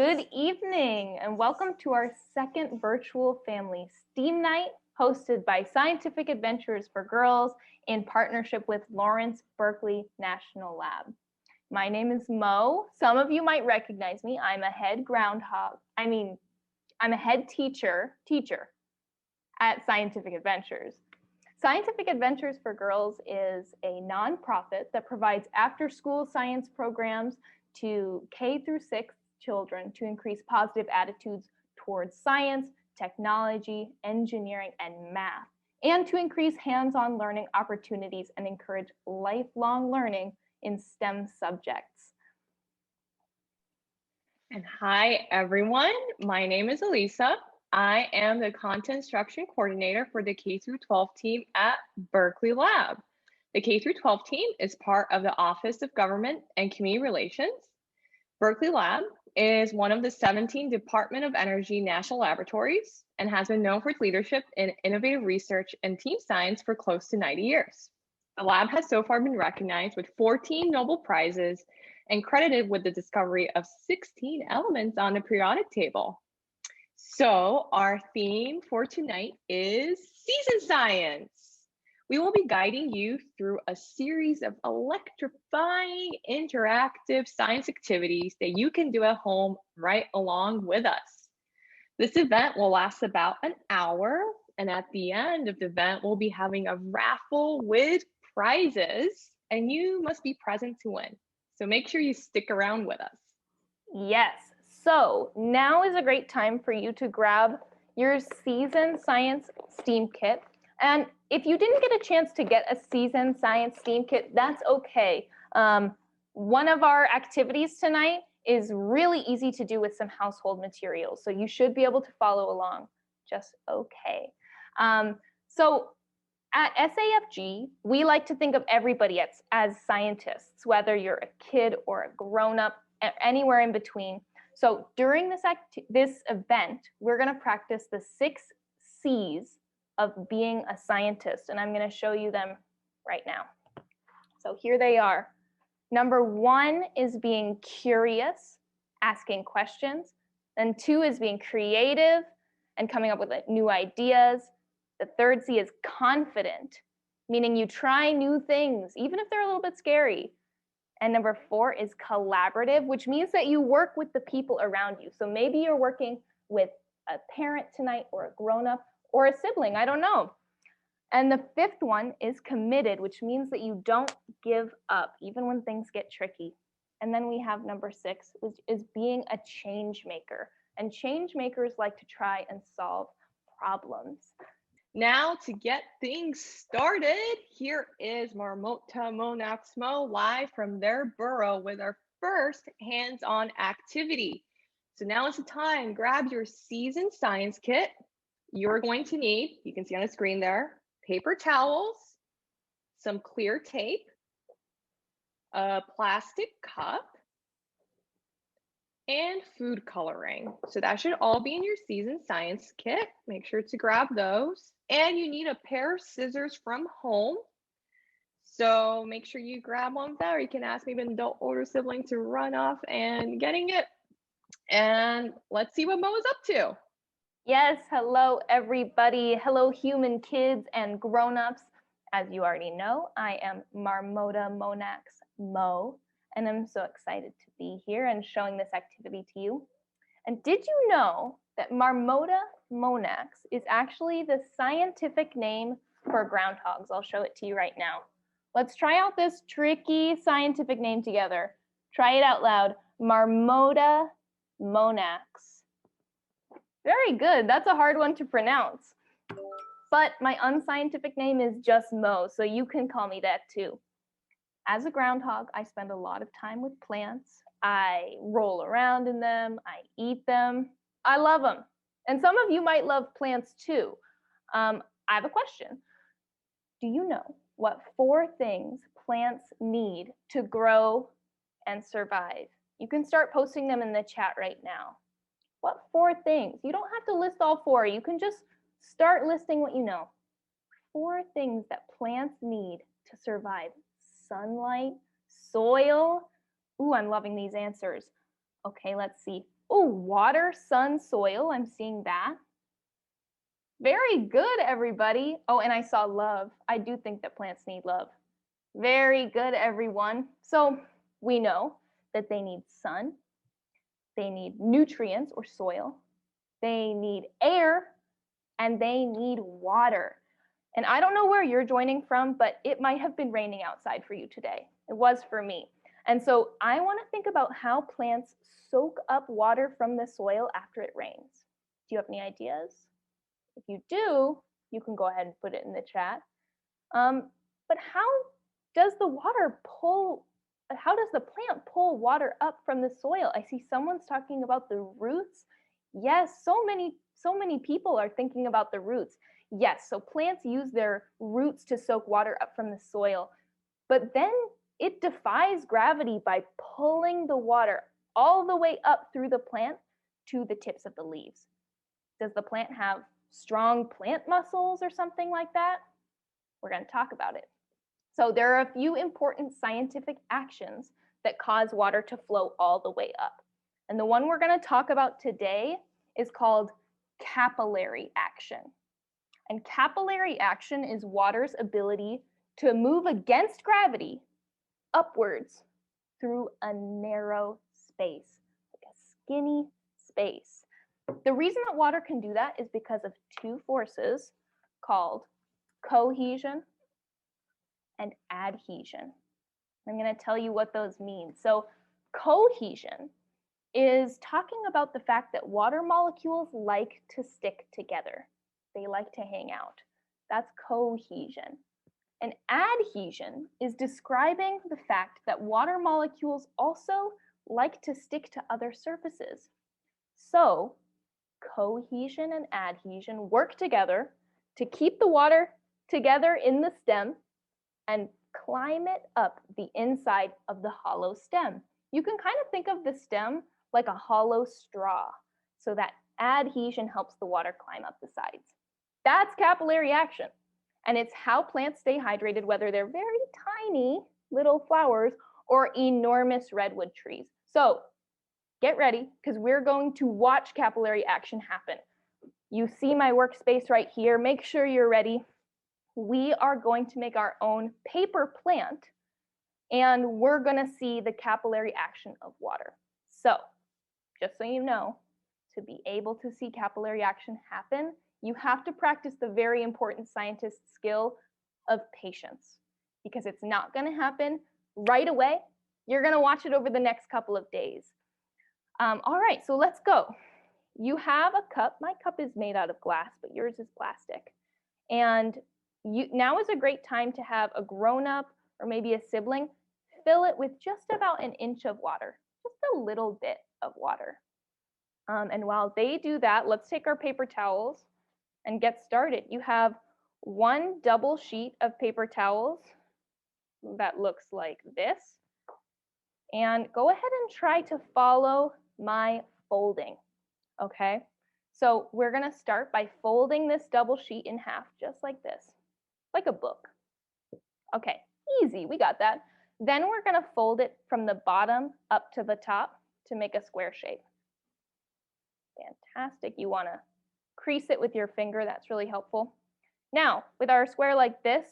Good evening and welcome to our second virtual family STEAM night hosted by Scientific Adventures for Girls in partnership with Lawrence Berkeley National Lab. My name is Mo. Some of you might recognize me. I'm a head I'm a head teacher at Scientific Adventures. Scientific Adventures for Girls is a nonprofit that provides after-school science programs to K through 6 children to increase positive attitudes towards science, technology, engineering, and math, and to increase hands-on learning opportunities and encourage lifelong learning in STEM subjects. And hi, everyone. My name is Elisa. I am the Content Instruction Coordinator for the K-12 team at Berkeley Lab. The K-12 team is part of the Office of Government and Community Relations. Berkeley Lab is one of the 17 Department of Energy national laboratories and has been known for its leadership in innovative research and team science for close to 90 years. The lab has so far been recognized with 14 Nobel Prizes and credited with the discovery of 16 elements on the periodic table. So our theme for tonight is season science. We will be guiding you through a series of electrifying interactive science activities that you can do at home right along with us. This event will last about an hour, and at the end of the event, we'll be having a raffle with prizes, and you must be present to win. So make sure you stick around with us. Yes, so now is a great time for you to grab your season science STEAM kit. And if you didn't get a chance to get a season science STEAM kit, that's okay. One of our activities tonight is really easy to do with some household materials, so you should be able to follow along just okay. So at SAFG, we like to think of everybody as scientists, whether you're a kid or a grown-up, anywhere in between. So during this event, we're going to practice the 6 C's of being a scientist, and I'm going to show you them right now. So here they are. Number 1 is being curious, asking questions. Then 2 is being creative and coming up with new ideas. The 3rd C is confident, meaning you try new things, even if they're a little bit scary. And number 4 is collaborative, which means that you work with the people around you. So maybe you're working with a parent tonight or a grown-up or a sibling, I don't know. And the 5th one is committed, which means that you don't give up, even when things get tricky. And then we have number 6, which is being a change maker. And change makers like to try and solve problems. Now to get things started, here is Marmota Monax Mo live from their burrow with our first hands-on activity. So now is the time, grab your season science kit. You're going to need, you can see on the screen there, paper towels, some clear tape, a plastic cup, and food coloring. So that should all be in your season science kit. Make sure to grab those. And you need a pair of scissors from home. So make sure you grab one of that, or you can ask maybe an adult older sibling to run off and getting it. And let's see what Mo is up to. Yes, hello everybody. Hello human kids and grown-ups. As you already know, I am Marmota Monax Mo, and I'm so excited to be here and showing this activity to you. And did you know that Marmota Monax is actually the scientific name for groundhogs? I'll show it to you right now. Let's try out this tricky scientific name together. Try it out loud. Marmota Monax. Very good. That's a hard one to pronounce. But my unscientific name is just Mo, so you can call me that too. As a groundhog, I spend a lot of time with plants. I roll around in them. I eat them. I love them. And some of you might love plants too. I have a question. Do you know what 4 things plants need to grow and survive? You can start posting them in the chat right now. What 4 things? You don't have to list all 4. You can just start listing what you know. 4 things that plants need to survive. Sunlight, soil. Ooh, I'm loving these answers. Okay, let's see. Oh, water, sun, soil. I'm seeing that. Very good, everybody. Oh, and I saw love. I do think that plants need love. Very good, everyone. So we know that they need sun, they need nutrients or soil, they need air, and they need water. And I don't know where you're joining from, but it might have been raining outside for you today. It was for me. And so I want to think about how plants soak up water from the soil after it rains. Do you have any ideas? If you do, you can go ahead and put it in the chat. But how does the plant pull water up from the soil? I see someone's talking about the roots. Yes, so many people are thinking about the roots. Yes, so plants use their roots to soak water up from the soil, but then it defies gravity by pulling the water all the way up through the plant to the tips of the leaves. Does the plant have strong plant muscles or something like that? We're going to talk about it. So there are a few important scientific actions that cause water to flow all the way up. And the one we're going to talk about today is called capillary action. And capillary action is water's ability to move against gravity upwards through a narrow space, like a skinny space. The reason that water can do that is because of two forces called cohesion and adhesion. I'm going to tell you what those mean. So cohesion is talking about the fact that water molecules like to stick together. They like to hang out. That's cohesion. And adhesion is describing the fact that water molecules also like to stick to other surfaces. So cohesion and adhesion work together to keep the water together in the stem and climb it up the inside of the hollow stem. You can kind of think of the stem like a hollow straw, so that adhesion helps the water climb up the sides. That's capillary action, and it's how plants stay hydrated, whether they're very tiny little flowers or enormous redwood trees. So get ready, because we're going to watch capillary action happen. You see my workspace right here. Make sure you're ready. We are going to make our own paper plant, and we're going to see the capillary action of water. So just so you know, to be able to see capillary action happen, you have to practice the very important scientist skill of patience, because it's not going to happen right away. You're going to watch it over the next couple of days. All right, so let's go. You have a cup. My cup is made out of glass, but yours is plastic. And now is a great time to have a grown-up or maybe a sibling fill it with just about an inch of water, just a little bit of water. And while they do that, let's take our paper towels and get started. You have one double sheet of paper towels that looks like this. And go ahead and try to follow my folding, okay? So we're gonna start by folding this double sheet in half, just like this, like a book. Okay, easy, we got that. Then we're gonna fold it from the bottom up to the top to make a square shape. Fantastic, you wanna crease it with your finger, that's really helpful. Now, with our square like this,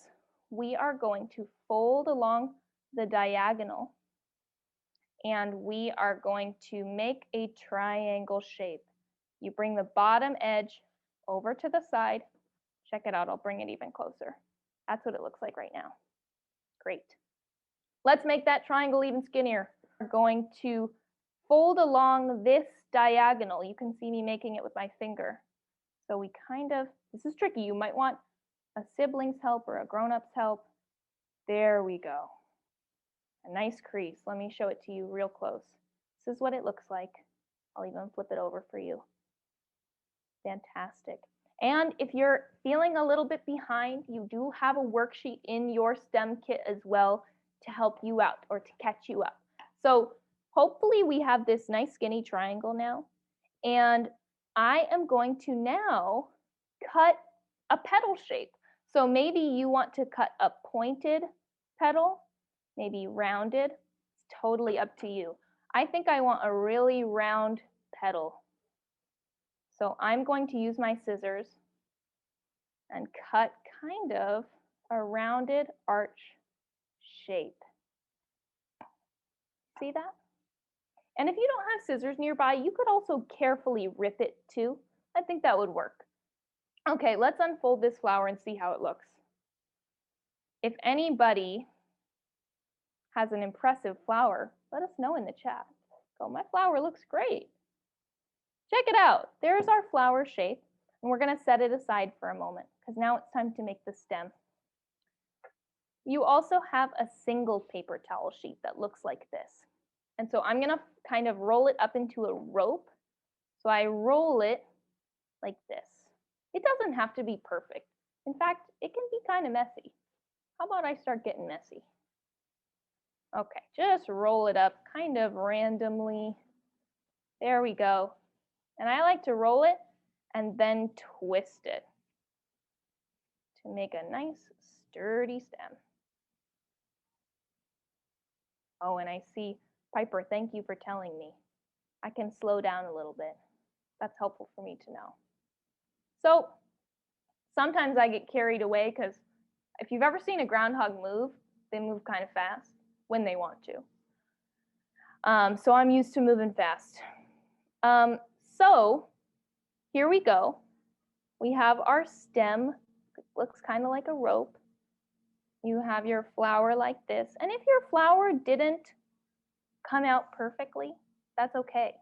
we are going to fold along the diagonal, and we are going to make a triangle shape. You bring the bottom edge over to the side. Check it out, I'll bring it even closer. That's what it looks like right now. Great. Let's make that triangle even skinnier. We're going to fold along this diagonal. You can see me making it with my finger. So we this is tricky. You might want a sibling's help or a grown-up's help. There we go. A nice crease. Let me show it to you real close. This is what it looks like. I'll even flip it over for you. Fantastic. And if you're feeling a little bit behind, you do have a worksheet in your STEM kit as well to help you out or to catch you up. So hopefully we have this nice skinny triangle now. And I am going to now cut a petal shape. So maybe you want to cut a pointed petal, maybe rounded. It's totally up to you. I think I want a really round petal. So I'm going to use my scissors and cut kind of a rounded arch shape. See that? And if you don't have scissors nearby, you could also carefully rip it too. I think that would work. Okay, let's unfold this flower and see how it looks. If anybody has an impressive flower, let us know in the chat. Oh, my flower looks great. Check it out. There's our flower shape, and we're going to set it aside for a moment because now it's time to make the stem. You also have a single paper towel sheet that looks like this. And so I'm going to kind of roll it up into a rope. So I roll it like this. It doesn't have to be perfect. In fact, it can be kind of messy. How about I start getting messy? Okay, just roll it up kind of randomly. There we go. And I like to roll it and then twist it to make a nice sturdy stem. Oh, and I see Piper, thank you for telling me. I can slow down a little bit. That's helpful for me to know. So sometimes I get carried away because if you've ever seen a groundhog move, they move kind of fast when they want to. So I'm used to moving fast. So here we go. We have our stem. It looks kind of like a rope. You have your flower like this. And if your flower didn't come out perfectly, that's okay.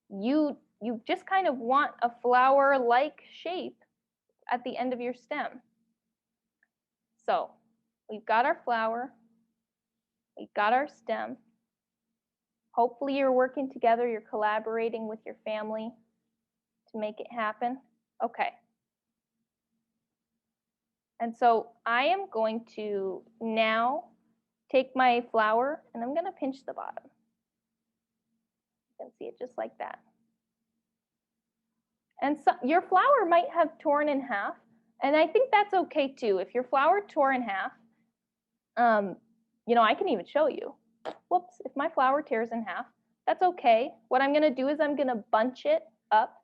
You just kind of want a flower-like shape at the end of your stem. So we've got our flower. We've got our stem. Hopefully you're working together, you're collaborating with your family to make it happen. Okay. And so I am going to now take my flower and I'm going to pinch the bottom. You can see it just like that. And so your flower might have torn in half, and I think that's okay too. If your flower tore in half, I can even show you. Whoops, if my flower tears in half, that's okay. What I'm going to do is I'm going to bunch it up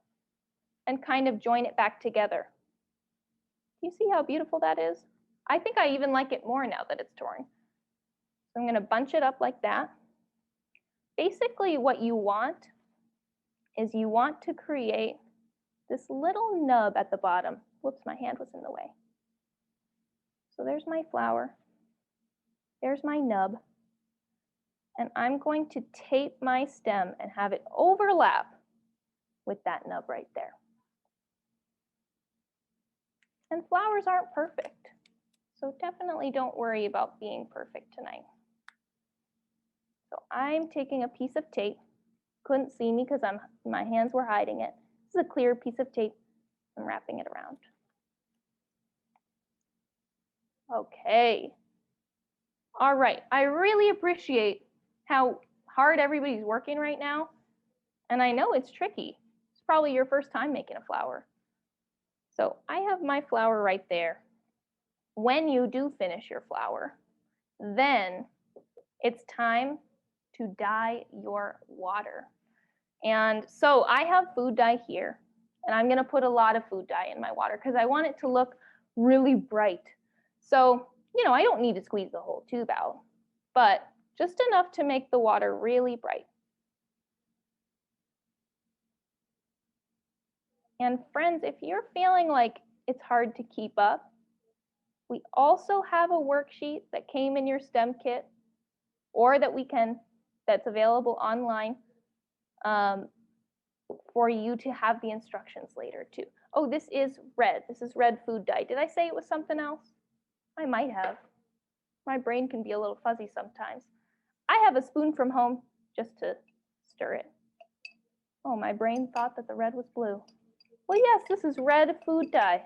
and kind of join it back together. Do you see how beautiful that is? I think I even like it more now that it's torn. So I'm going to bunch it up like that. Basically what you want is you want to create this little nub at the bottom. Whoops, my hand was in the way. So there's my flower. There's my nub. And I'm going to tape my stem and have it overlap with that nub right there. And flowers aren't perfect, so definitely don't worry about being perfect tonight. So I'm taking a piece of tape. Couldn't see me because my hands were hiding it. This is a clear piece of tape. I'm wrapping it around. Okay. All right. I really appreciate how hard everybody's working right now. And I know it's tricky. It's probably your first time making a flower. So I have my flower right there. When you do finish your flower, then it's time to dye your water. And so I have food dye here, and I'm going to put a lot of food dye in my water because I want it to look really bright. So, I don't need to squeeze the whole tube out, but just enough to make the water really bright. And friends, if you're feeling like it's hard to keep up, we also have a worksheet that came in your STEM kit or that's available online for you to have the instructions later too. Oh, this is red. This is red food dye. Did I say it was something else? I might have. My brain can be a little fuzzy sometimes. I have a spoon from home just to stir it. Oh, my brain thought that the red was blue. Well, yes, this is red food dye.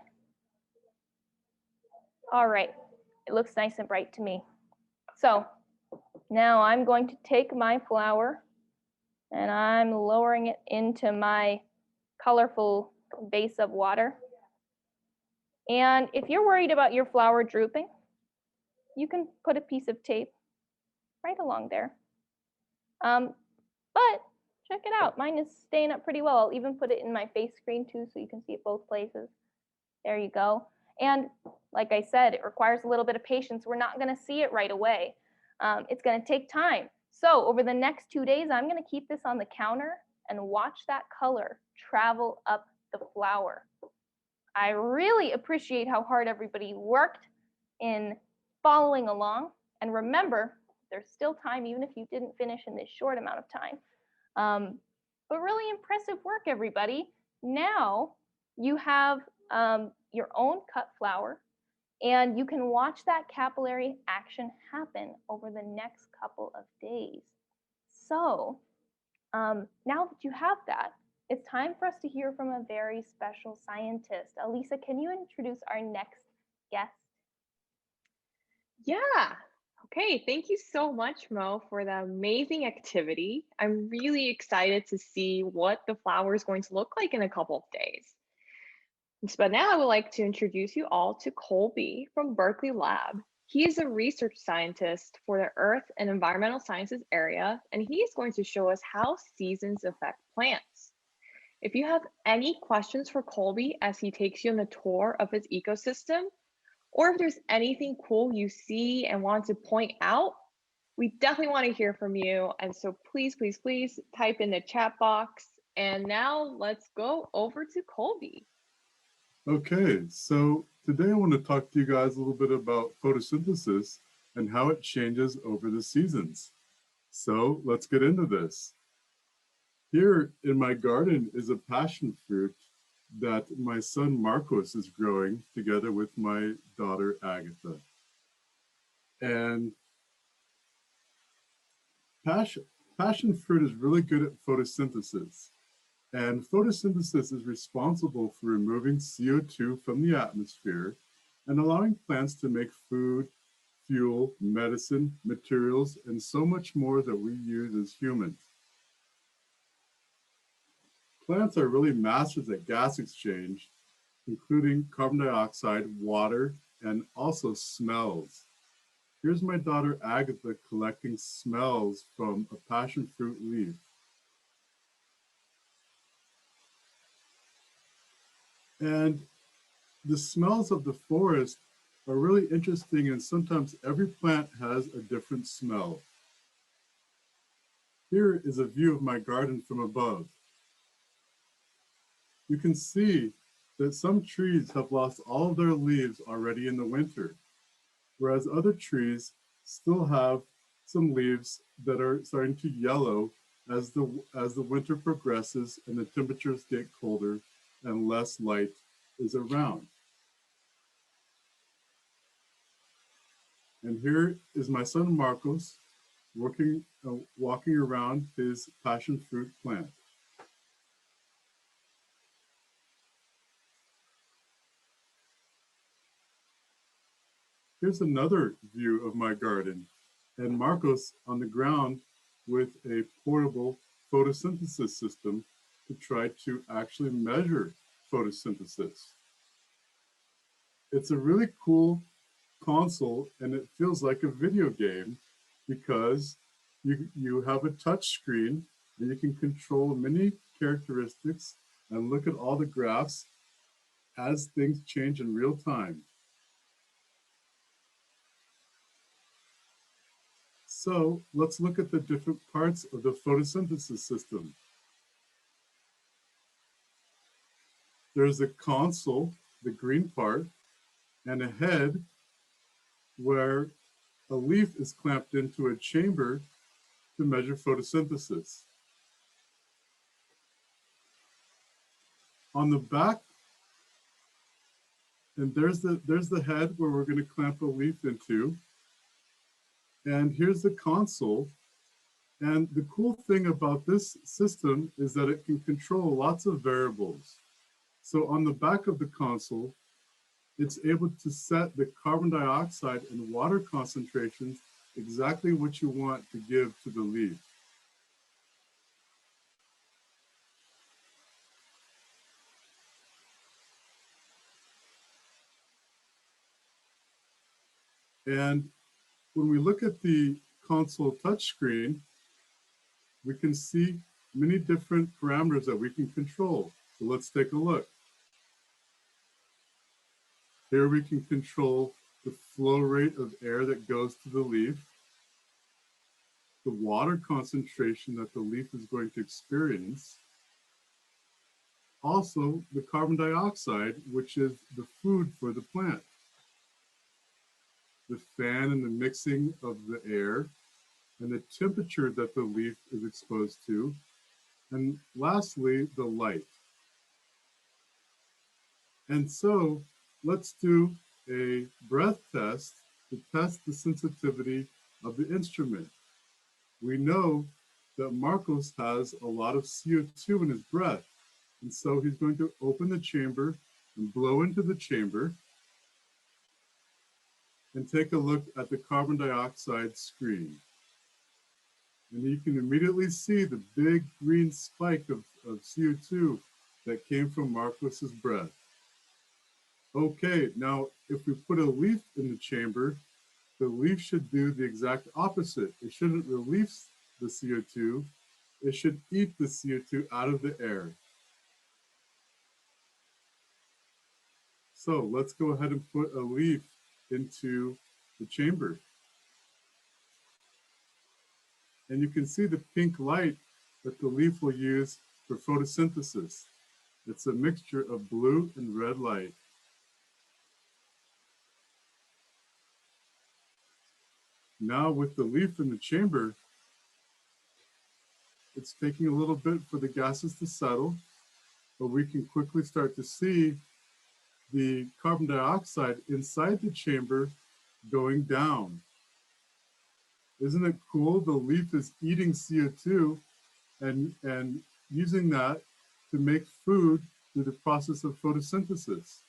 All right, it looks nice and bright to me. So now I'm going to take my flower and I'm lowering it into my colorful base of water. And if you're worried about your flower drooping, you can put a piece of tape right along there. But Check it out. Mine is staying up pretty well. I'll even put it in my face screen too so you can see it both places. There you go. And like I said, it requires a little bit of patience. We're not going to see it right away. It's going to take time. So over the next 2 days, I'm going to keep this on the counter and watch that color travel up the flower. I really appreciate how hard everybody worked in following along. And remember, there's still time, even if you didn't finish in this short amount of time. But really impressive work, everybody. Now you have your own cut flower, and you can watch that capillary action happen over the next couple of days. So now that you have that, it's time for us to hear from a very special scientist. Elisa, can you introduce our next guest? Yeah. Okay, thank you so much, Mo, for the amazing activity. I'm really excited to see what the flower is going to look like in a couple of days. But now I would like to introduce you all to Colby from Berkeley Lab. He is a research scientist for the Earth and Environmental Sciences area, and he is going to show us how seasons affect plants. If you have any questions for Colby as he takes you on the tour of his ecosystem, or if there's anything cool you see and want to point out, we definitely want to hear from you. And so please, please, please type in the chat box. And now let's go over to Colby. Okay, so today I want to talk to you guys a little bit about photosynthesis and how it changes over the seasons. So let's get into this. Here in my garden is a passion fruit that my son Marcos is growing together with my daughter Agatha. And passion fruit is really good at photosynthesis. And photosynthesis is responsible for removing CO2 from the atmosphere and allowing plants to make food, fuel, medicine, materials, and so much more that we use as humans. Plants are really masters at gas exchange, including carbon dioxide, water, and also smells. Here's my daughter Agatha collecting smells from a passion fruit leaf. And the smells of the forest are really interesting, and sometimes every plant has a different smell. Here is a view of my garden from above. You can see that some trees have lost all of their leaves already in the winter, whereas other trees still have some leaves that are starting to yellow as the winter progresses and the temperatures get colder and less light is around. And here is my son Marcos walking around his passion fruit plant. Here's another view of my garden, and Marcos on the ground with a portable photosynthesis system to try to actually measure photosynthesis. It's a really cool console, and it feels like a video game because you have a touch screen and you can control many characteristics and look at all the graphs as things change in real time. So let's look at the different parts of the photosynthesis system. There's a console, the green part, and a head where a leaf is clamped into a chamber to measure photosynthesis. On the back, and there's the head where we're going to clamp a leaf into. And here's the console. And the cool thing about this system is that it can control lots of variables. So on the back of the console, it's able to set the carbon dioxide and water concentrations exactly what you want to give to the leaf. And when we look at the console touchscreen, we can see many different parameters that we can control. So let's take a look. Here we can control the flow rate of air that goes to the leaf, the water concentration that the leaf is going to experience, also the carbon dioxide, which is the food for the plant, the fan and the mixing of the air, and the temperature that the leaf is exposed to, and lastly, the light. And so let's do a breath test to test the sensitivity of the instrument. We know that Marcos has a lot of CO2 in his breath, and so he's going to open the chamber and blow into the chamber and take a look at the carbon dioxide screen. And you can immediately see the big green spike of CO2 that came from Marcos's breath. Okay, now if we put a leaf in the chamber, the leaf should do the exact opposite. It shouldn't release the CO2, it should eat the CO2 out of the air. So let's go ahead and put a leaf into the chamber. And you can see the pink light that the leaf will use for photosynthesis. It's a mixture of blue and red light. Now with the leaf in the chamber, it's taking a little bit for the gases to settle, but we can quickly start to see the carbon dioxide inside the chamber going down. Isn't it cool? The leaf is eating CO2 and using that to make food through the process of photosynthesis.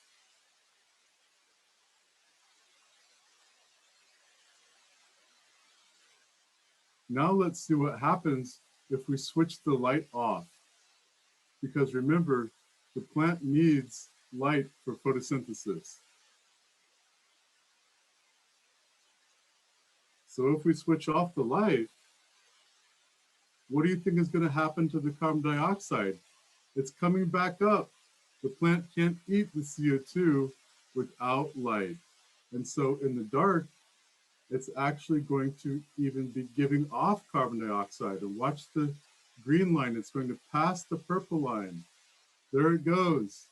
Now let's see what happens if we switch the light off. Because remember, the plant needs light for photosynthesis. So if we switch off the light, what do you think is going to happen to the carbon dioxide? It's coming back up. The plant can't eat the CO2 without light. And so in the dark, it's actually going to even be giving off carbon dioxide. And watch the green line, it's going to pass the purple line. There it goes.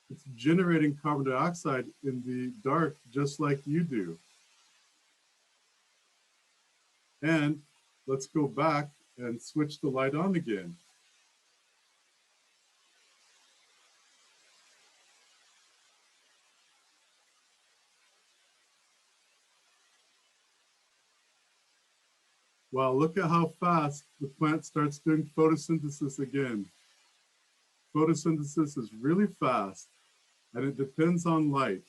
It's generating carbon dioxide in the dark, just like you do. And let's go back and switch the light on again. Wow, look at how fast the plant starts doing photosynthesis again. Photosynthesis is really fast, and it depends on light.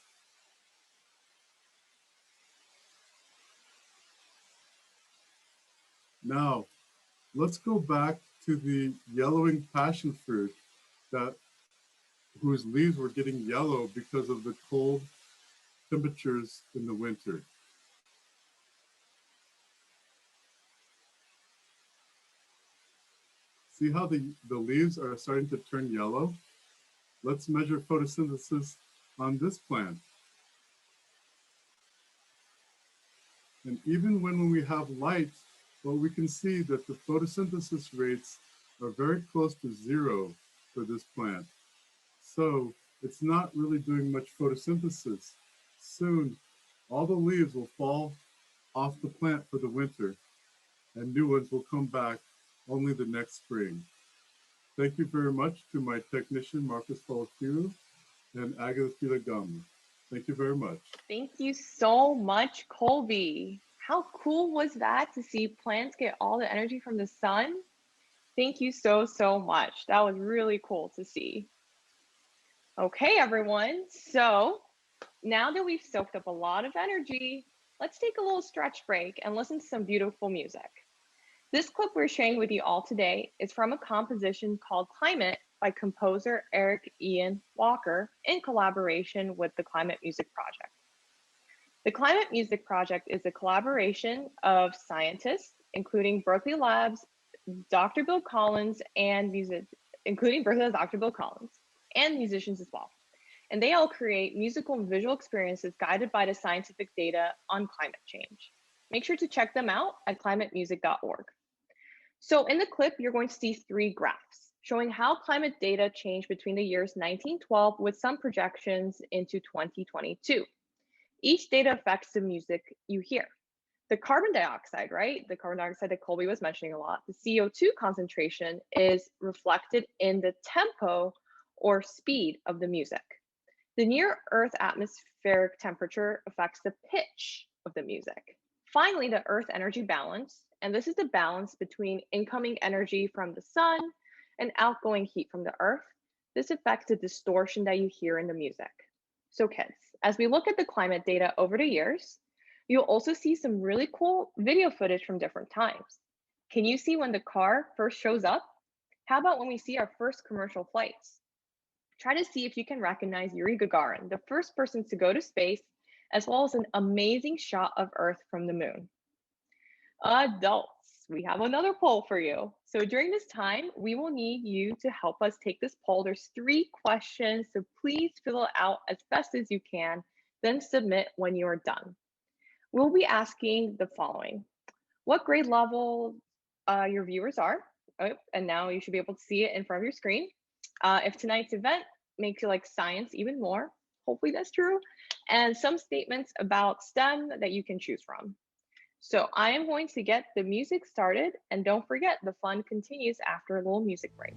Now, let's go back to the yellowing passion fruit whose leaves were getting yellow because of the cold temperatures in the winter. See how the leaves are starting to turn yellow? Let's measure photosynthesis on this plant. And even when we have light, well, we can see that the photosynthesis rates are very close to zero for this plant. So it's not really doing much photosynthesis. Soon, all the leaves will fall off the plant for the winter, and new ones will come back only the next spring. Thank you very much to my technician, Marcus Falakiru, and Agatha Filagami. Thank you very much. Thank you so much, Colby. How cool was that to see plants get all the energy from the sun? Thank you so, so much. That was really cool to see. Okay, everyone. So now that we've soaked up a lot of energy, let's take a little stretch break and listen to some beautiful music. This clip we're sharing with you all today is from a composition called Climate by composer Eric Ian Walker in collaboration with the Climate Music Project. The Climate Music Project is a collaboration of scientists, including Berkeley Labs, Dr. Bill Collins, and including Berkeley Labs, Dr. Bill Collins, and musicians as well. And they all create musical and visual experiences guided by the scientific data on climate change. Make sure to check them out at climatemusic.org. So in the clip, you're going to see 3 graphs showing how climate data changed between the years 1912 with some projections into 2022. Each data affects the music you hear. The carbon dioxide, right? The carbon dioxide that Colby was mentioning a lot, the CO2 concentration is reflected in the tempo or speed of the music. The near Earth atmospheric temperature affects the pitch of the music. Finally, the Earth energy balance, and this is the balance between incoming energy from the sun and outgoing heat from the Earth. This affects the distortion that you hear in the music. So kids, as we look at the climate data over the years, you'll also see some really cool video footage from different times. Can you see when the car first shows up? How about when we see our first commercial flights? Try to see if you can recognize Yuri Gagarin, the first person to go to space, as well as an amazing shot of Earth from the moon. Adults, we have another poll for you. So during this time, we will need you to help us take this poll. There's 3 questions, so please fill it out as best as you can, then submit when you are done. We'll be asking the following: what grade level your viewers are, and now you should be able to see it in front of your screen. If tonight's event makes you like science even more, hopefully that's true, and some statements about STEM that you can choose from. So I am going to get the music started, and don't forget, the fun continues after a little music break.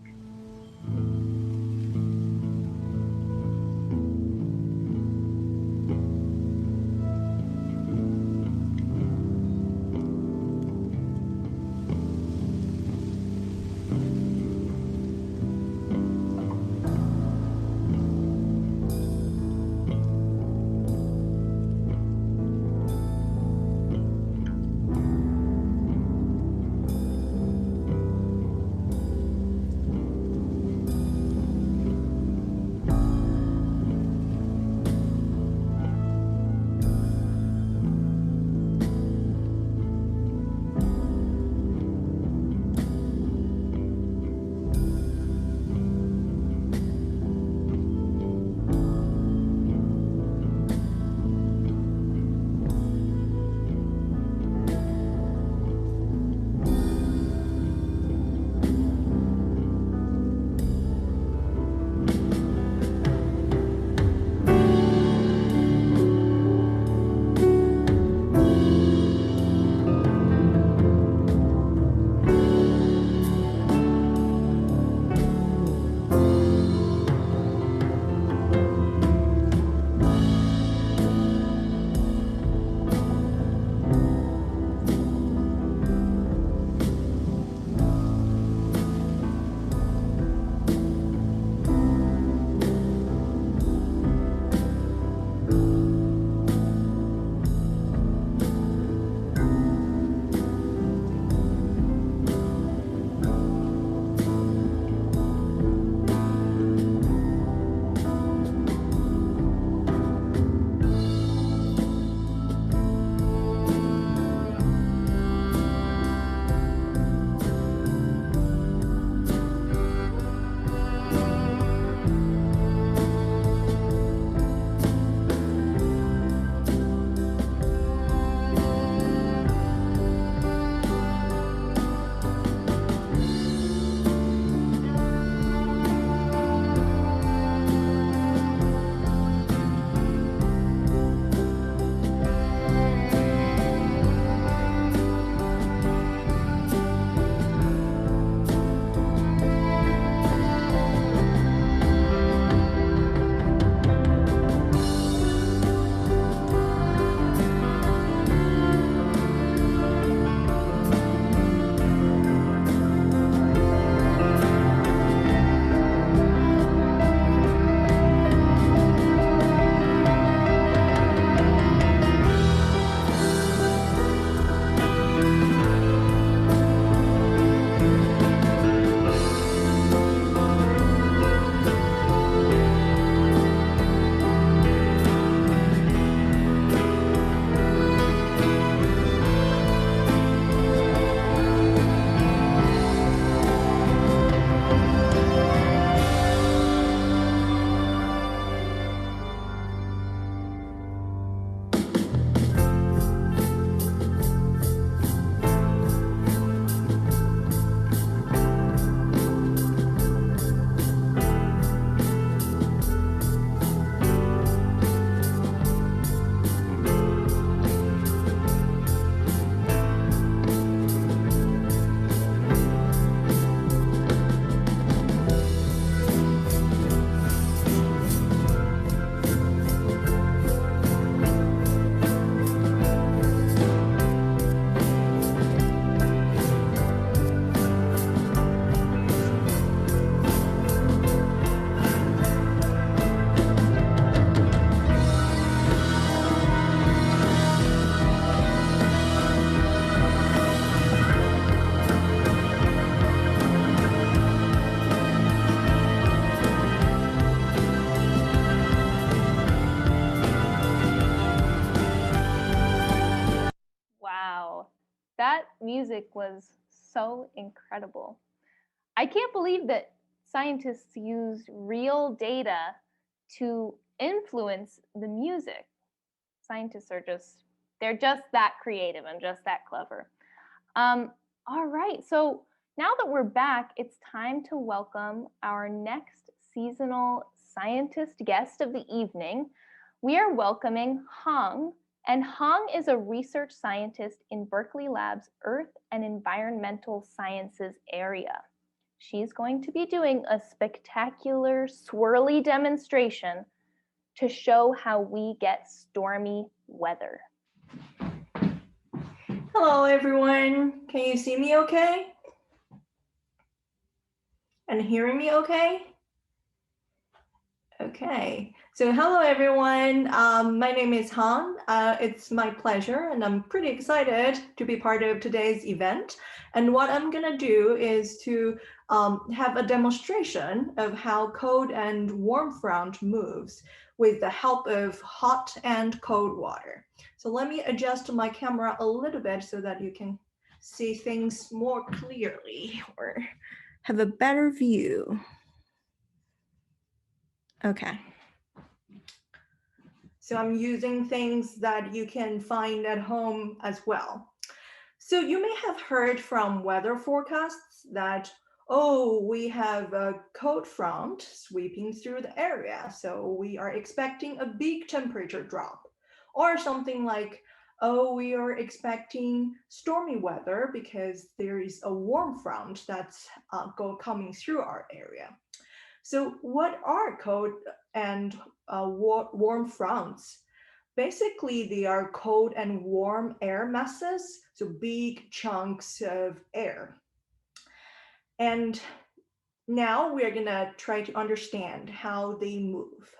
music was so incredible. I can't believe that scientists use real data to influence the music. Scientists are they're just that creative and just that clever. All right, so now that we're back, it's time to welcome our next seasonal scientist guest of the evening. We are welcoming Hong, and Hong is a research scientist in Berkeley Lab's Earth and Environmental Sciences area. She's going to be doing a spectacular swirly demonstration to show how we get stormy weather. Hello, everyone. Can you see me okay? And hearing me okay? Okay. So hello, everyone. My name is Han. It's my pleasure, and I'm pretty excited to be part of today's event. And what I'm going to do is to have a demonstration of how cold and warm front moves with the help of hot and cold water. So let me adjust my camera a little bit so that you can see things more clearly or have a better view. Okay. So I'm using things that you can find at home as well. So you may have heard from weather forecasts that, oh, we have a cold front sweeping through the area, so we are expecting a big temperature drop. Or something like, oh, we are expecting stormy weather because there is a warm front that's coming through our area. So what are cold and warm fronts? Basically, they are cold and warm air masses, so big chunks of air. And now we're gonna try to understand how they move.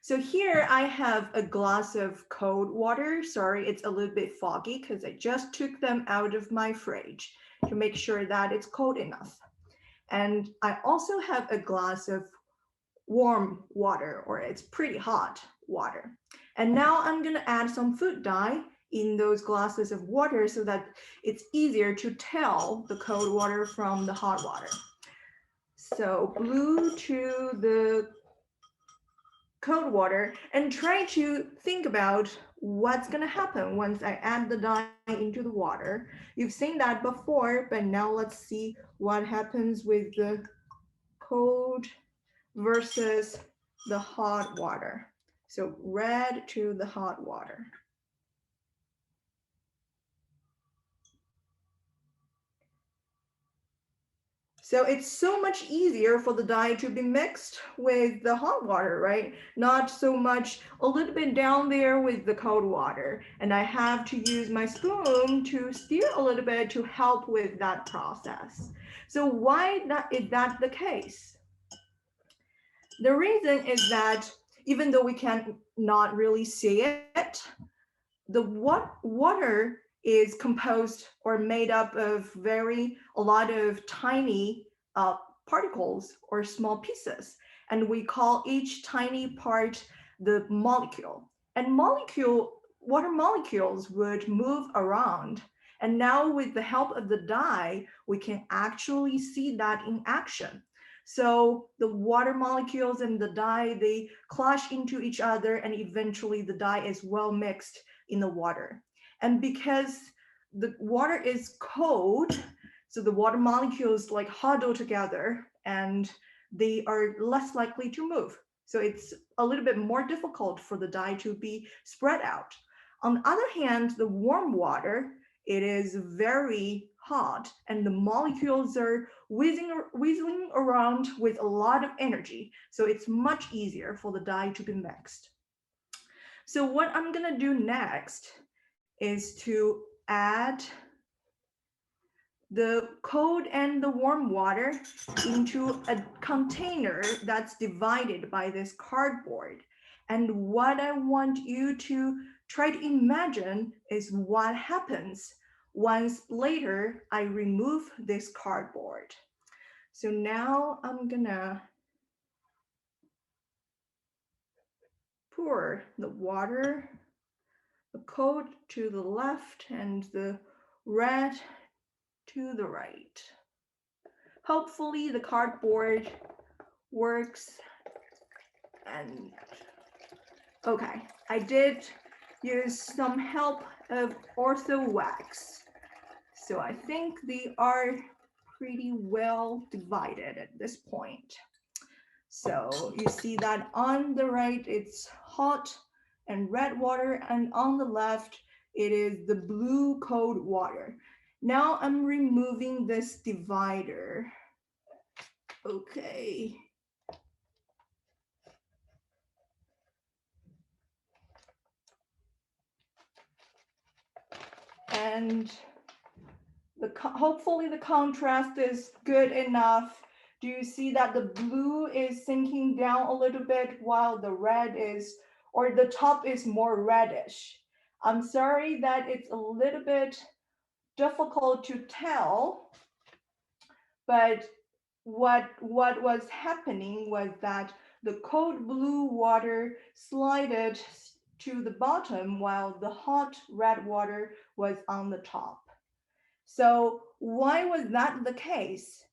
So here I have a glass of cold water. Sorry, it's a little bit foggy because I just took them out of my fridge to make sure that it's cold enough. And I also have a glass of warm water, or it's pretty hot water. And now I'm gonna add some food dye in those glasses of water so that it's easier to tell the cold water from the hot water. So blue to the cold water, and try to think about what's gonna happen once I add the dye into the water. You've seen that before, but now let's see what happens with the cold versus the hot water. So red to the hot water. So it's so much easier for the dye to be mixed with the hot water, right? Not so much a little bit down there with the cold water. And I have to use my spoon to steer a little bit to help with that process. So why is that the case? The reason is that even though we can not really see it, the water is composed or made up of a lot of tiny particles or small pieces. And we call each tiny part the molecule. And water molecules would move around. And now with the help of the dye, we can actually see that in action. So the water molecules and the dye, they clash into each other, and eventually the dye is well mixed in the water. And because the water is cold, so the water molecules like huddle together and they are less likely to move. So it's a little bit more difficult for the dye to be spread out. On the other hand, the warm water, it is very hot and the molecules are whizzing around with a lot of energy. So it's much easier for the dye to be mixed. So what I'm gonna do next is to add the cold and the warm water into a container that's divided by this cardboard. And what I want you to try to imagine is what happens once later I remove this cardboard. So now I'm gonna pour the water, the cold to the left and the red to the right. Hopefully the cardboard works. And okay, I did use some help of ortho wax. So I think they are pretty well divided at this point. So you see that on the right, it's hot and red water, and on the left, it is the blue cold water. Now I'm removing this divider. Okay. And hopefully the contrast is good enough. Do you see that the blue is sinking down a little bit while the red is, or the top is more reddish? I'm sorry that it's a little bit difficult to tell, but what was happening was that the cold blue water slided to the bottom while the hot red water was on the top. So why was that the case?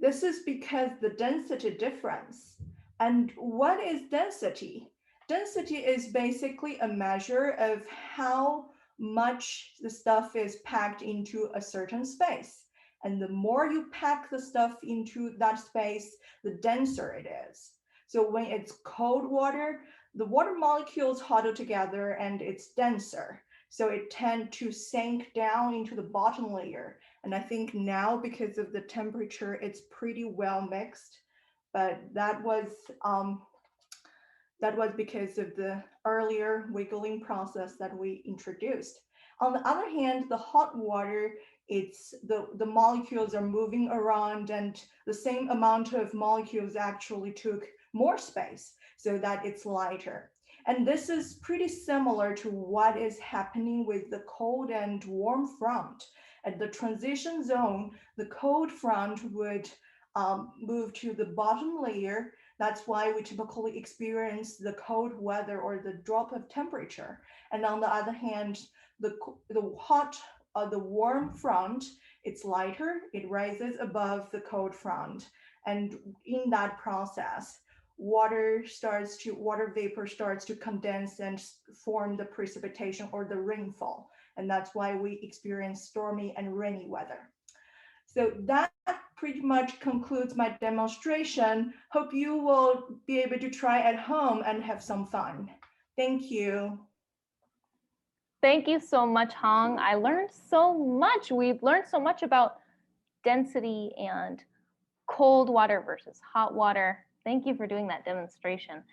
This is because the density difference. And what is density? Density is basically a measure of how much the stuff is packed into a certain space. And the more you pack the stuff into that space, the denser it is. So when it's cold water, the water molecules huddle together and it's denser. So it tends to sink down into the bottom layer. And I think now because of the temperature, it's pretty well mixed. But that was because of the earlier wiggling process that we introduced. On the other hand, the hot water, it's the molecules are moving around, and the same amount of molecules actually took more space so that it's lighter. And this is pretty similar to what is happening with the cold and warm front. At the transition zone, the cold front would move to the bottom layer. That's why we typically experience the cold weather or the drop of temperature. And on the other hand, the warm front, it's lighter, it rises above the cold front. And in that process, water vapor starts to condense and form the precipitation or the rainfall. And that's why we experience stormy and rainy weather. So that pretty much concludes my demonstration. Hope you will be able to try at home and have some fun. Thank you. Thank you so much, Hong. I learned so much. We've learned so much about density and cold water versus hot water. Thank you for doing that demonstration.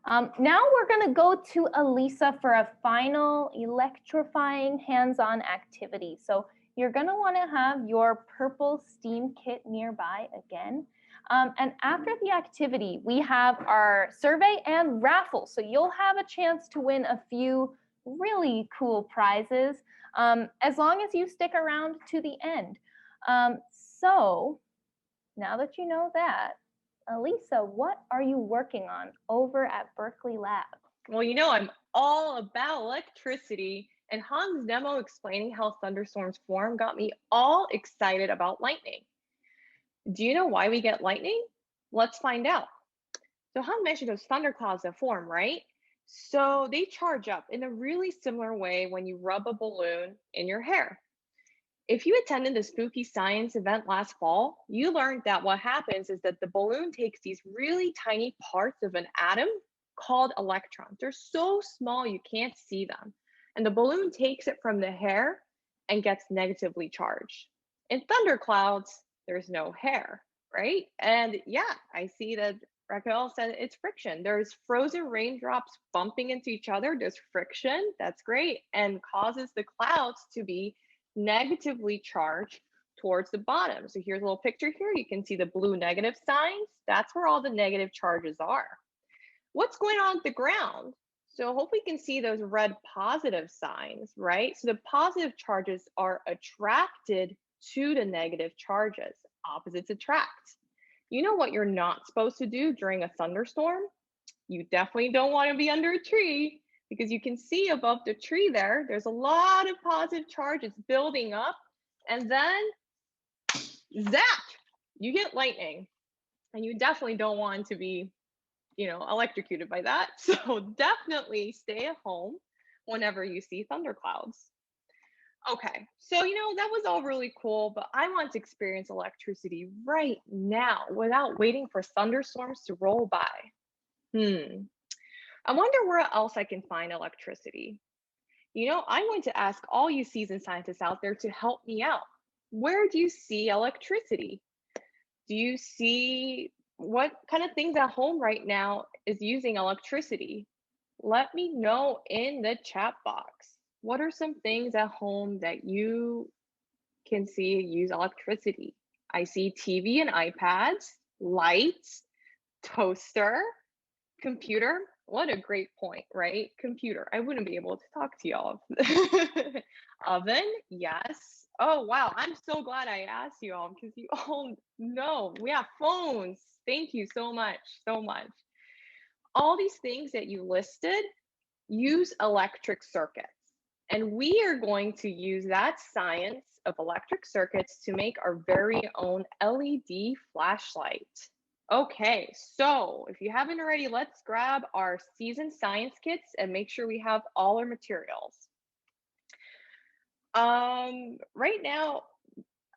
Now we're going to go to Elisa for a final electrifying hands-on activity. So you're going to want to have your purple steam kit nearby again. And after the activity, we have our survey and raffle. So you'll have a chance to win a few really cool prizes as long as you stick around to the end. So now that you know that, Elisa, what are you working on over at Berkeley Lab? Well, you know, I'm all about electricity, and Hong's demo explaining how thunderstorms form got me all excited about lightning. Do you know why we get lightning? Let's find out. So Hong mentioned those thunderclouds that form, right? So they charge up in a really similar way when you rub a balloon in your hair. If you attended the spooky science event last fall, you learned that what happens is that the balloon takes these really tiny parts of an atom called electrons. They're so small you can't see them. And the balloon takes it from the hair and gets negatively charged. In thunderclouds, there's no hair, right? And yeah, I see that Raquel said it's friction. There's frozen raindrops bumping into each other. There's friction, that's great, and causes the clouds to be negatively charged towards the bottom. So here's a little picture here. You can see the blue negative signs. That's where all the negative charges are. What's going on at the ground? So hopefully you can see those red positive signs, right? So the positive charges are attracted to the negative charges. Opposites attract. You know what you're not supposed to do during a thunderstorm? You definitely don't want to be under a tree, because you can see above the tree there's a lot of positive charges building up, and then zap, you get lightning. And you definitely don't want to be, electrocuted by that. So definitely stay at home whenever you see thunderclouds. Okay, so that was all really cool, but I want to experience electricity right now without waiting for thunderstorms to roll by. I wonder where else I can find electricity. I'm going to ask all you seasoned scientists out there to help me out. Where do you see electricity? Do you see what kind of things at home right now is using electricity? Let me know in the chat box. What are some things at home that you can see use electricity? I see TV and iPads, lights, toaster, computer. What a great point, right? Computer. I wouldn't be able to talk to y'all. Oven, yes. Oh, wow. I'm so glad I asked you all because you all know we have phones. Thank you so much, so much. All these things that you listed use electric circuits. And we are going to use that science of electric circuits to make our very own LED flashlight. Okay, so if you haven't already, let's grab our seasoned science kits and make sure we have all our materials. Right now,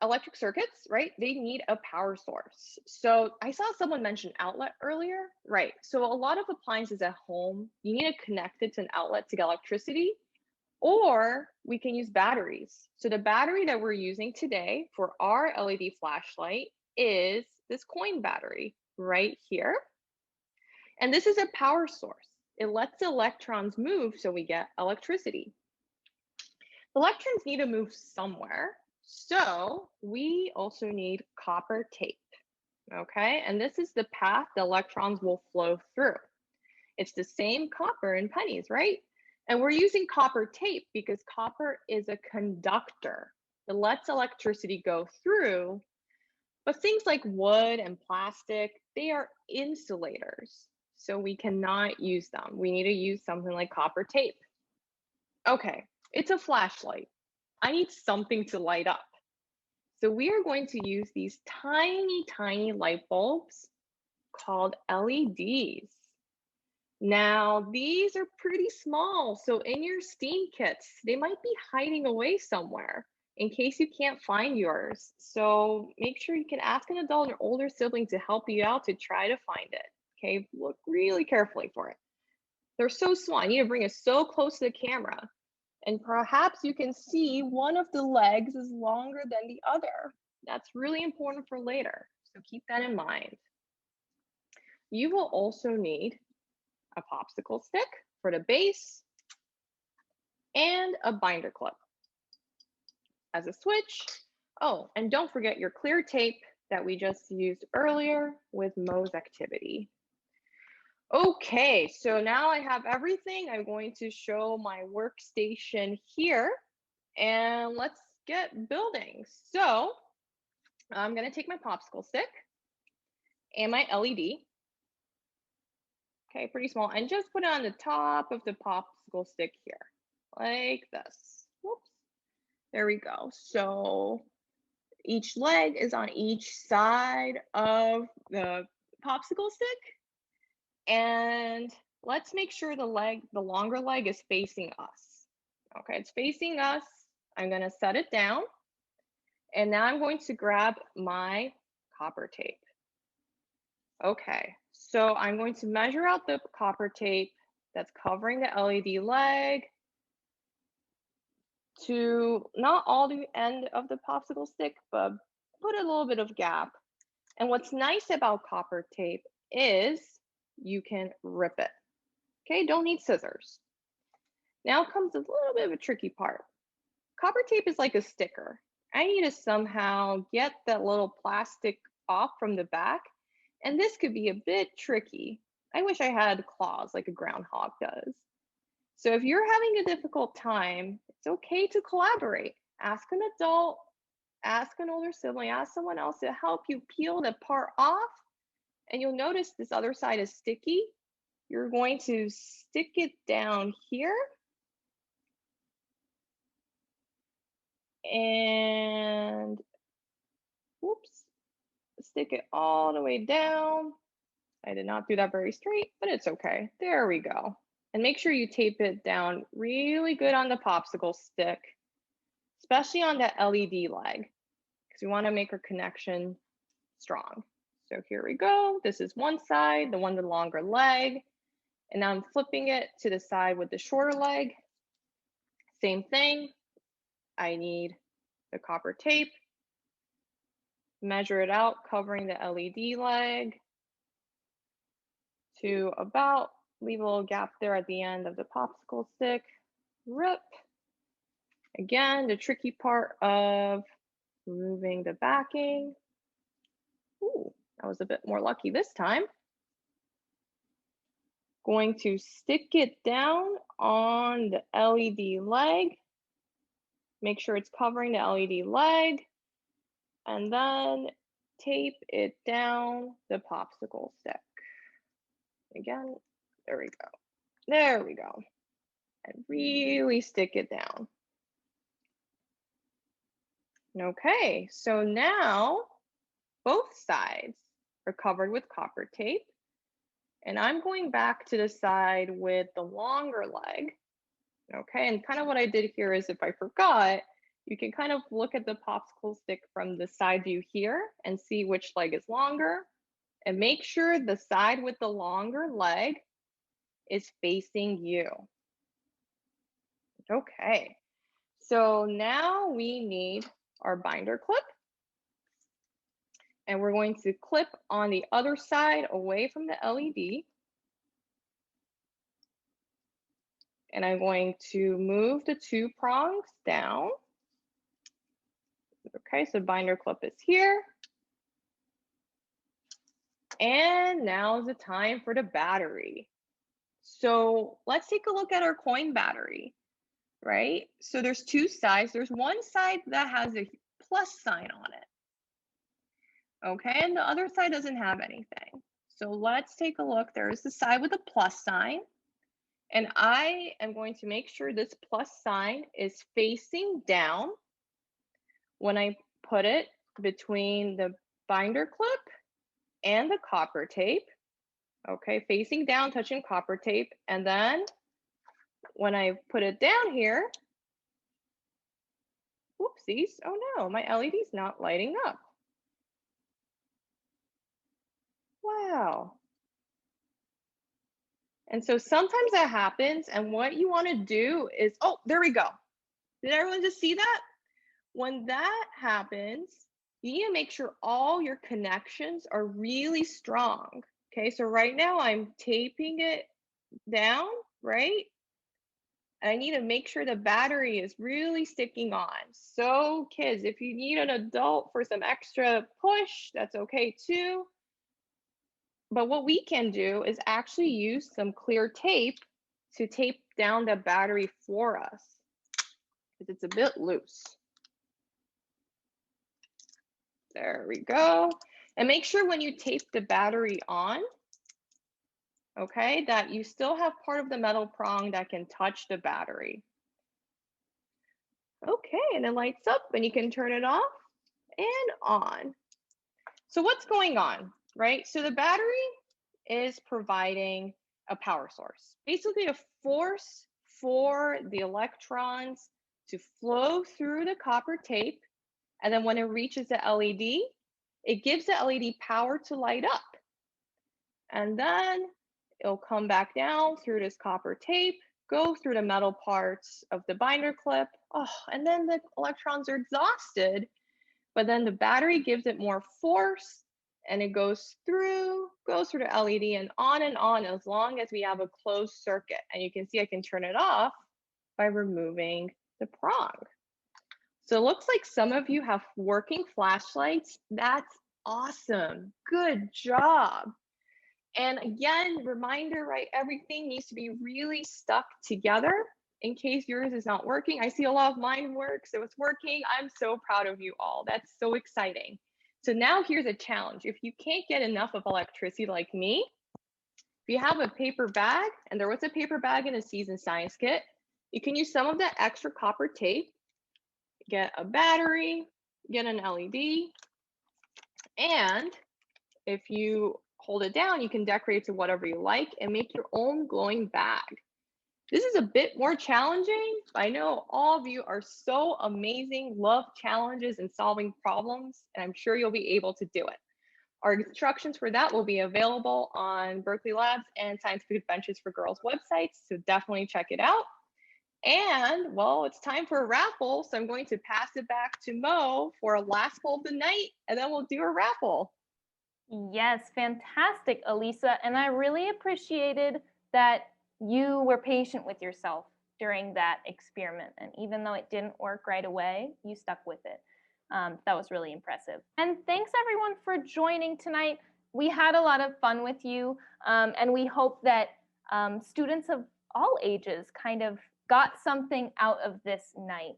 electric circuits, right? They need a power source. So I saw someone mention outlet earlier, right? So a lot of appliances at home, you need to connect it to an outlet to get electricity, or we can use batteries. So the battery that we're using today for our LED flashlight is this coin battery right here. And this is a power source. It lets the electrons move so we get electricity. The electrons need to move somewhere. So we also need copper tape, okay? And this is the path the electrons will flow through. It's the same copper in pennies, right? And we're using copper tape because copper is a conductor. It lets electricity go through, but things like wood and plastic, they are insulators. So we cannot use them. We need to use something like copper tape. Okay, it's a flashlight. I need something to light up. So we are going to use these tiny, tiny light bulbs called LEDs. Now, these are pretty small, so in your STEAM kits, they might be hiding away somewhere in case you can't find yours. So make sure you can ask an adult or older sibling to help you out to try to find it. Okay, look really carefully for it. They're so small, I need to bring it so close to the camera. And perhaps you can see one of the legs is longer than the other. That's really important for later, so keep that in mind. You will also need a popsicle stick for the base and a binder clip as a switch. Oh, and don't forget your clear tape that we just used earlier with Mo's activity. Okay, so now I have everything. I'm going to show my workstation here and let's get building. So I'm gonna take my popsicle stick and my LED. Okay, pretty small, and just put it on the top of the popsicle stick here, like this. Whoops, there we go. So each leg is on each side of the popsicle stick. And let's make sure the longer leg is facing us. Okay, it's facing us. I'm gonna set it down. And now I'm going to grab my copper tape. Okay, so I'm going to measure out the copper tape that's covering the LED leg to not all the end of the popsicle stick, but put a little bit of gap. And what's nice about copper tape is you can rip it. Okay, don't need scissors. Now comes a little bit of a tricky part. Copper tape is like a sticker. I need to somehow get that little plastic off from the back, and this could be a bit tricky. I wish I had claws like a groundhog does. So if you're having a difficult time, it's okay to collaborate. Ask an adult, ask an older sibling, ask someone else to help you peel the part off, and you'll notice this other side is sticky. You're going to stick it down here. And whoops, stick it all the way down. I did not do that very straight, but it's okay. There we go. And make sure you tape it down really good on the popsicle stick, especially on the LED leg, because we want to make our connection strong. So here we go. This is one side, the one with the longer leg. And now I'm flipping it to the side with the shorter leg. Same thing. I need the copper tape. Measure it out, covering the LED leg to about, leave a little gap there at the end of the popsicle stick. Rip. Again, the tricky part of removing the backing. Ooh, I was a bit more lucky this time. Going to stick it down on the LED leg. Make sure it's covering the LED leg. And then tape it down the popsicle stick. Again, there we go. There we go. And really stick it down. Okay, so now both sides are covered with copper tape. And I'm going back to the side with the longer leg. Okay, and kind of what I did here is, if I forgot, you can kind of look at the popsicle stick from the side view here and see which leg is longer. And make sure the side with the longer leg is facing you. Okay, so now we need our binder clip. And we're going to clip on the other side away from the LED. And I'm going to move the two prongs down. Okay, so binder clip is here. And now is the time for the battery. So let's take a look at our coin battery, right? So there's two sides. There's one side that has a plus sign on it. Okay, and the other side doesn't have anything. So let's take a look. There's the side with a plus sign. And I am going to make sure this plus sign is facing down when I put it between the binder clip and the copper tape. Okay, facing down, touching copper tape. And then when I put it down here, whoopsies, oh no, my LED's not lighting up. Wow. And so sometimes that happens, and what you want to do is, oh, there we go. Did everyone just see that? When that happens, you need to make sure all your connections are really strong. Okay, so right now I'm taping it down, right? And I need to make sure the battery is really sticking on. So kids, if you need an adult for some extra push, that's okay too. But what we can do is actually use some clear tape to tape down the battery for us, because it's a bit loose. There we go. And make sure when you tape the battery on, okay, that you still have part of the metal prong that can touch the battery. Okay, and it lights up and you can turn it off and on. So what's going on, right? So the battery is providing a power source, basically a force for the electrons to flow through the copper tape. And then when it reaches the LED, it gives the LED power to light up. And then it'll come back down through this copper tape, go through the metal parts of the binder clip. Oh, and then the electrons are exhausted, but then the battery gives it more force and it goes through the LED and on as long as we have a closed circuit. And you can see I can turn it off by removing the prong. So it looks like some of you have working flashlights. That's awesome. Good job. And again, reminder, right? Everything needs to be really stuck together in case yours is not working. I see a lot of mine work, so it's working. I'm so proud of you all. That's so exciting. So now here's a challenge. If you can't get enough of electricity like me, if you have a paper bag, and there was a paper bag in a season science kit, you can use some of that extra copper tape, get a battery, get an LED, And if you hold it down, you can decorate to whatever you like and make your own glowing bag. This is a bit more challenging, but I know all of you are so amazing, love challenges and solving problems, and I'm sure you'll be able to do it. Our instructions for that will be available on Berkeley Labs and Scientific Adventures for Girls websites, so definitely check it out. And well, it's time for a raffle, so I'm going to pass it back to Mo for a last poll of the night, and then we'll do a raffle. Yes, fantastic, Elisa. And I really appreciated that you were patient with yourself during that experiment. And even though it didn't work right away, you stuck with it. That was really impressive. And thanks everyone for joining tonight. We had a lot of fun with you, and we hope that students of all ages kind of got something out of this night.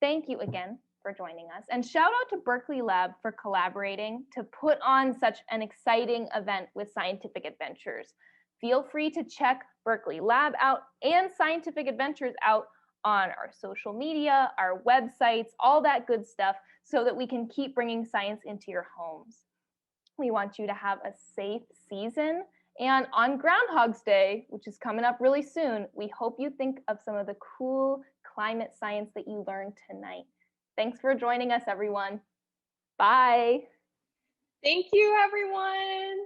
Thank you again for joining us. And shout out to Berkeley Lab for collaborating to put on such an exciting event with Scientific Adventures. Feel free to check Berkeley Lab out and Scientific Adventures out on our social media, our websites, all that good stuff, so that we can keep bringing science into your homes. We want you to have a safe season. And on Groundhog's Day, which is coming up really soon, we hope you think of some of the cool climate science that you learned tonight. Thanks for joining us, everyone. Bye. Thank you, everyone.